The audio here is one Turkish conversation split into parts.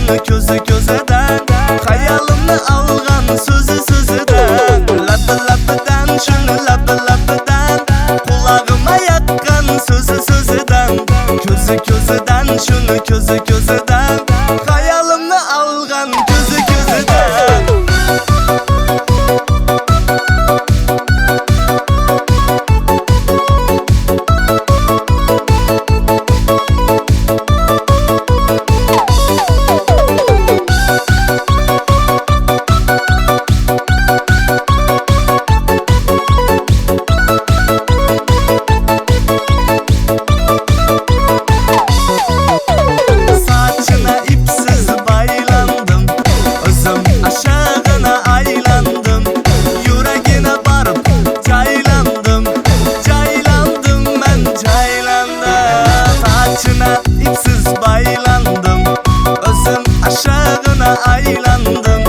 şunu ko'zi ko'zidan, hayolimni olgan so'zi so'zidan, labidan shuni labidan, qulog'imga yoqqan so'zi so'zidan, ko'zi ko'zidan shuni ko'zi ko'zidan, hayolimni olgan ko'zi ko'zidan. Saçına ipsiz baylandım, özüm aşağına aylandım, yüreğine varıp caylandım, ben caylandım. Saçına ipsiz baylandım, özüm aşağına aylandım,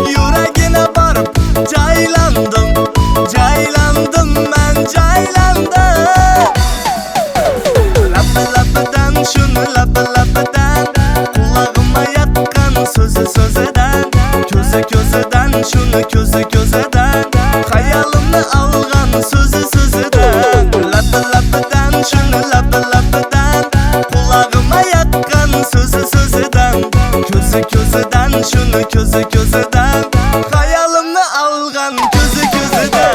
yüreğine varıp caylandım, ben caylandım. Labidan şunu labidan, kulağıma yatkın sözü sözüden, ko'zi ko'zidan şunu ko'zi ko'zidan, hayolimni olgan so'zi so'zidan, labidan şunu labidan, kulağıma yatkın sözü sözüden, ko'zi ko'zidan şunu ko'zi ko'zidan, hayolimni olgan ko'zi ko'zidan.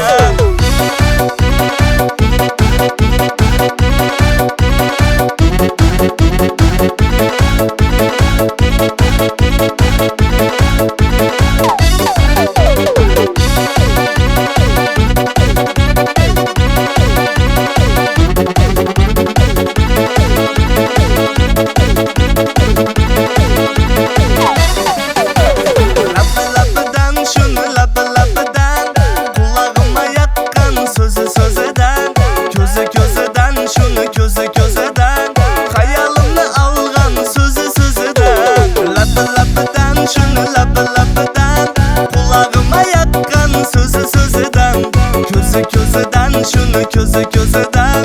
Labidan şunu labidan, kulağıma yatkın sözü sözüden, ko'zi ko'zidan şunu ko'zi ko'zidan, hayolimni olgan so'zi so'zidan, labidan şunu labidan, kulağıma yatkın sözü sözüden, ko'zi ko'zidan şunu ko'zi ko'zidan,